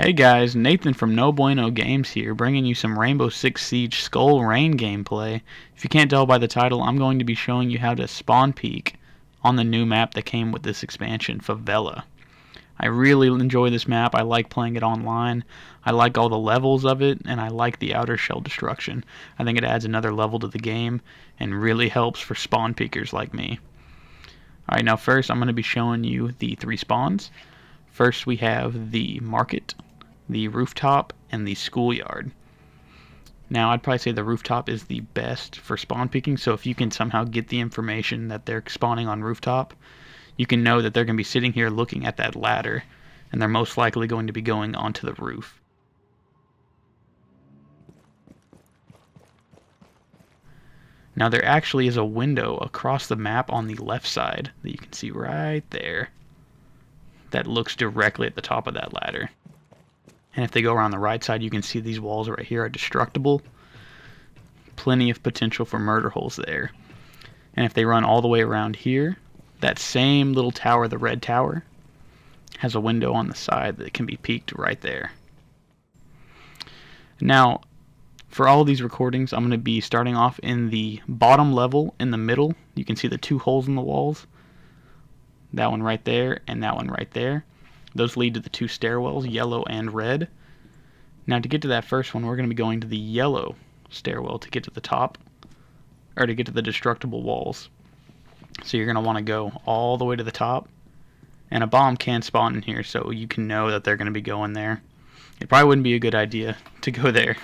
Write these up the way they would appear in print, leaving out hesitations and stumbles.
Hey guys, Nathan from No Bueno Games here, bringing you some Rainbow Six Siege Skull Rain gameplay. If you can't tell by the title, I'm going to be showing you how to spawn peek on the new map that came with this expansion, Favela. I really enjoy this map. I like playing it online. I like all the levels of it, and I like the outer shell destruction. I think it adds another level to the game and really helps for spawn peekers like me. Alright, now first I'm going to be showing you the three spawns. First we have the market, the rooftop, and the schoolyard. Now I'd probably say the rooftop is the best for spawn peeking, so if you can somehow get the information that they're spawning on rooftop, you can know that they're going to be sitting here looking at that ladder, and they're most likely going to be going onto the roof. Now there actually is a window across the map on the left side that you can see right there that looks directly at the top of that ladder. And if they go around the right side, you can see these walls right here are destructible. Plenty of potential for murder holes there. And if they run all the way around here, that same little tower, the red tower, has a window on the side that can be peeked right there. Now, for all of these recordings, I'm going to be starting off in the bottom level in the middle. You can see the two holes in the walls. That one right there and that one right there. Those lead to the two stairwells, yellow and red. Now to get to that first one, we're going to be going to the yellow stairwell to get to the top, or to get to the destructible walls. So you're going to want to go all the way to the top, and a bomb can spawn in here, so you can know that they're going to be going there. It probably wouldn't be a good idea to go there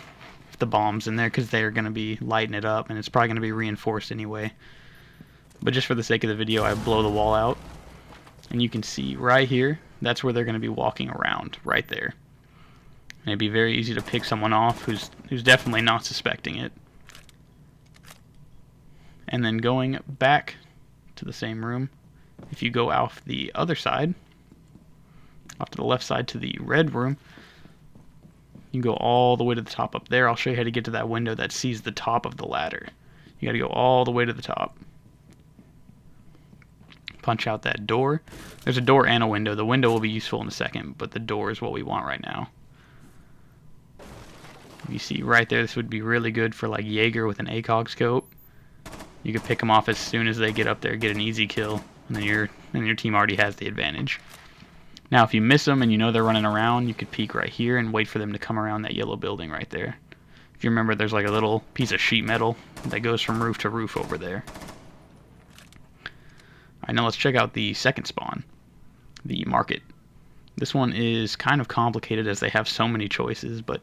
if the bomb's in there, because they're going to be lighting it up, and it's probably going to be reinforced anyway. But just for the sake of the video, I blow the wall out. And you can see right here, that's where they're going to be walking around, right there. And it'd be very easy to pick someone off who's definitely not suspecting it. And then going back to the same room, if you go off the other side, off to the left side to the red room, you can go all the way to the top up there. I'll show you how to get to that window that sees the top of the ladder. You got to go all the way to the top. Punch out that door. There's a door and a window. The window will be useful in a second, but the door is what we want right now. You see right there, this would be really good for like Jaeger with an ACOG scope. You could pick them off as soon as they get up there, get an easy kill, and then your team already has the advantage. Now if you miss them and you know they're running around, you could peek right here and wait for them to come around that yellow building right there. If you remember, there's like a little piece of sheet metal that goes from roof to roof over there. Alright, now let's check out the second spawn, the market. This one is kind of complicated as they have so many choices, but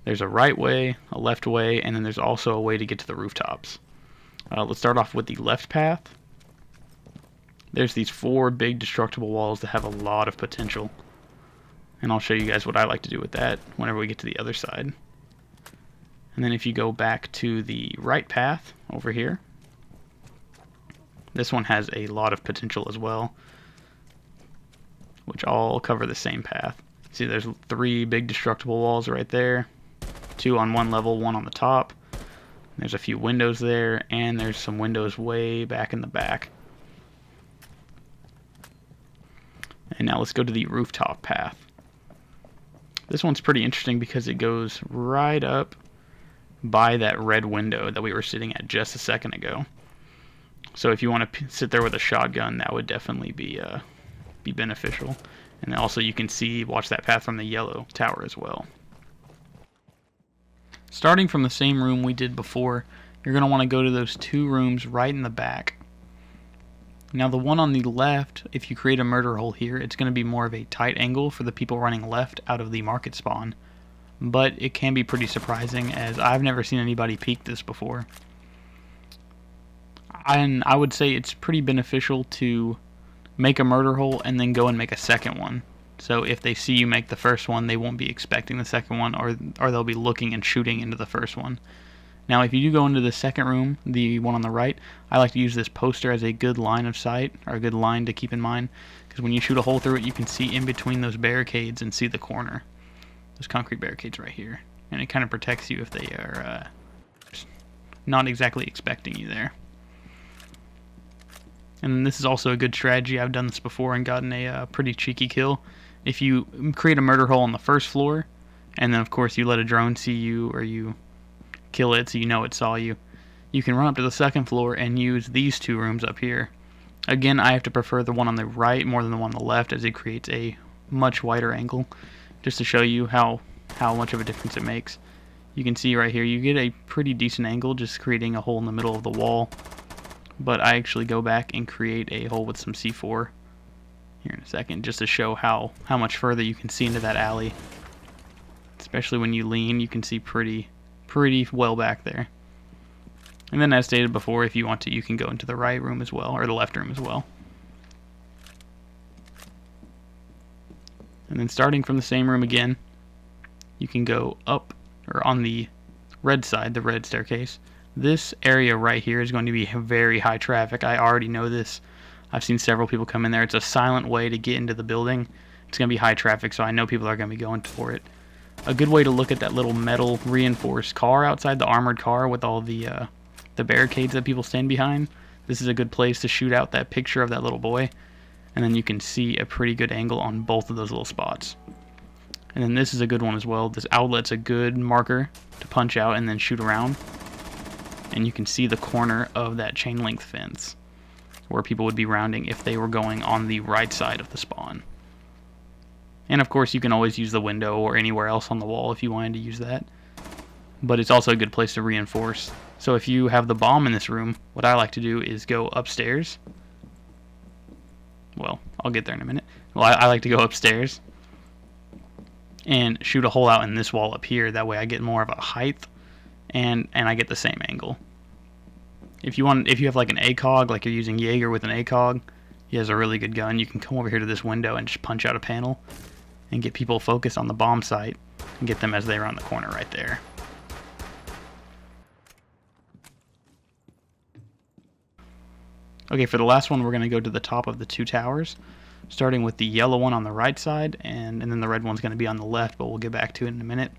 there's a right way, a left way, and then there's also a way to get to the rooftops. Let's start off with the left path. There's these four big destructible walls that have a lot of potential. And I'll show you guys what I like to do with that whenever we get to the other side. And then if you go back to the right path over here, this one has a lot of potential as well, which all cover the same path. See, there's three big destructible walls right there, two on one level, one on the top. There's a few windows there, and there's some windows way back in the back. And now let's go to the rooftop path. This one's pretty interesting because it goes right up by that red window that we were sitting at just a second ago. So if you want to sit there with a shotgun, that would definitely be beneficial. And also you can watch that path from the yellow tower as well. Starting from the same room we did before, you're going to want to go to those two rooms right in the back. Now the one on the left, if you create a murder hole here, it's going to be more of a tight angle for the people running left out of the market spawn. But it can be pretty surprising, as I've never seen anybody peek this before. And I would say it's pretty beneficial to make a murder hole and then go and make a second one. So if they see you make the first one, they won't be expecting the second one, or they'll be looking and shooting into the first one. Now if you do go into the second room, the one on the right, I like to use this poster as a good line of sight, or a good line to keep in mind, because when you shoot a hole through it, you can see in between those barricades and see the corner. Those concrete barricades right here. And it kind of protects you if they are not exactly expecting you there. And this is also a good strategy. I've done this before and gotten a pretty cheeky kill. if you create a murder hole on the first floor, and then of course you let a drone see you, or you kill it so you know it saw you, you can run up to the second floor and use these two rooms up here. Again, I have to prefer the one on the right more than the one on the left, as it creates a much wider angle, just to show you how much of a difference it makes. You can see right here, you get a pretty decent angle just creating a hole in the middle of the wall, but I actually go back and create a hole with some C4 here in a second, just to show how much further you can see into that alley. Especially when you lean, you can see pretty well back there. And then, as stated before, if you want to, you can go into the right room as well, or the left room as well. And then starting from the same room again, you can go up, or on the red side, the red staircase. This area right here is going to be very high traffic. I already know this. I've seen several people come in there. It's a silent way to get into the building. It's going to be high traffic, so I know people are going to be going for it. A good way to look at that little metal reinforced car outside, the armored car with all the barricades that people stand behind. This is a good place to shoot out that picture of that little boy, and then you can see a pretty good angle on both of those little spots. And then this is a good one as well. This outlet's a good marker to punch out and then shoot around, and you can see the corner of that chain link fence where people would be rounding if they were going on the right side of the spawn. And of course you can always use the window or anywhere else on the wall if you wanted to use that, but it's also a good place to reinforce. So if you have the bomb in this room, what I like to do is go upstairs. Well, I'll get there in a minute. Well, I like to go upstairs and shoot a hole out in this wall up here. That way I get more of a height, and I get the same angle. If you have like an ACOG, like you're using Jaeger with an ACOG, he has a really good gun. You can come over here to this window and just punch out a panel and get people focused on the bomb site and get them as they round the corner right there. Okay, for the last one, we're going to go to the top of the two towers, starting with the yellow one on the right side, and then the red one's going to be on the left, but we'll get back to it in a minute.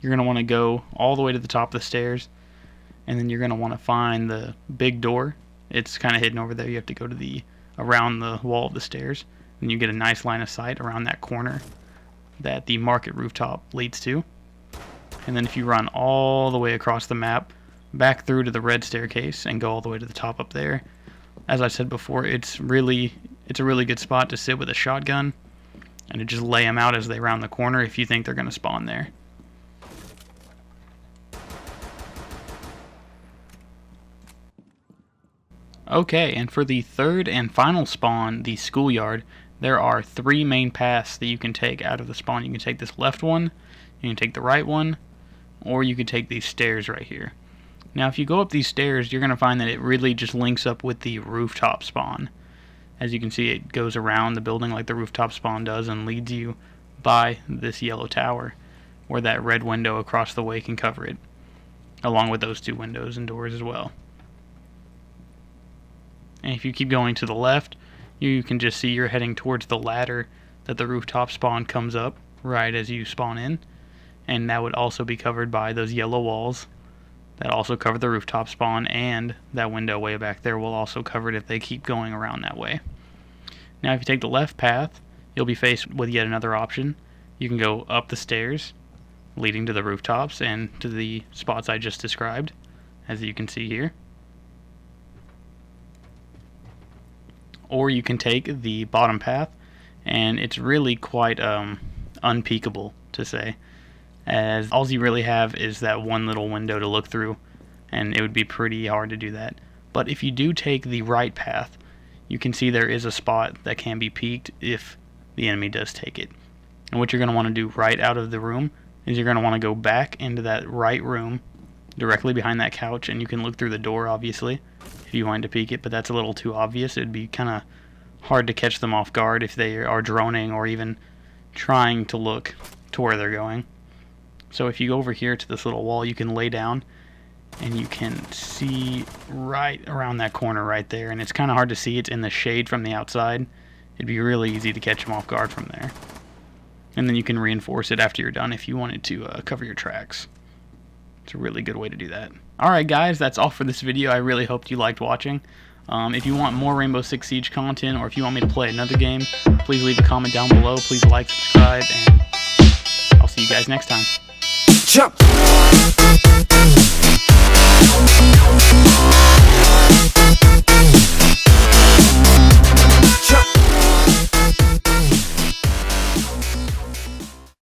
You're going to want to go all the way to the top of the stairs, and then you're going to want to find the big door. It's kind of hidden over there. You have to go to around the wall of the stairs, and you get a nice line of sight around that corner that the market rooftop leads to. And then if you run all the way across the map, back through to the red staircase, and go all the way to the top up there, as I said before, it's a really good spot to sit with a shotgun and to just lay them out as they round the corner if you think they're going to spawn there. Okay, and for the third and final spawn, the schoolyard, there are 3 main paths that you can take out of the spawn. You can take this left one, you can take the right one, or you could take these stairs right here. Now, if you go up these stairs, you're going to find that it really just links up with the rooftop spawn. As you can see, it goes around the building like the rooftop spawn does and leads you by this yellow tower, where that red window across the way can cover it, along with those 2 windows and doors as well. And if you keep going to the left, you can just see you're heading towards the ladder that the rooftop spawn comes up right as you spawn in, and that would also be covered by those yellow walls that also cover the rooftop spawn, and that window way back there will also cover it if they keep going around that way. Now if you take the left path, you'll be faced with yet another option. You can go up the stairs leading to the rooftops and to the spots I just described, as you can see here. Or you can take the bottom path, and it's really quite unpeakable to say, as all you really have is that one little window to look through, and it would be pretty hard to do that. But if you do take the right path, you can see there is a spot that can be peaked if the enemy does take it. And what you're going to want to do right out of the room is you're going to want to go back into that right room directly behind that couch, and you can look through the door obviously if you wanted to peek it, but that's a little too obvious. It'd be kind of hard to catch them off guard if they are droning or even trying to look to where they're going. So if you go over here to this little wall, you can lay down and you can see right around that corner right there, and it's kind of hard to see. It's in the shade from the outside. It'd be really easy to catch them off guard from there. And then you can reinforce it after you're done if you wanted to cover your tracks. It's a really good way to do that. Alright guys, that's all for this video. I really hope you liked watching. If you want more Rainbow Six Siege content, or if you want me to play another game, please leave a comment down below. Please like, subscribe, and I'll see you guys next time. Jump!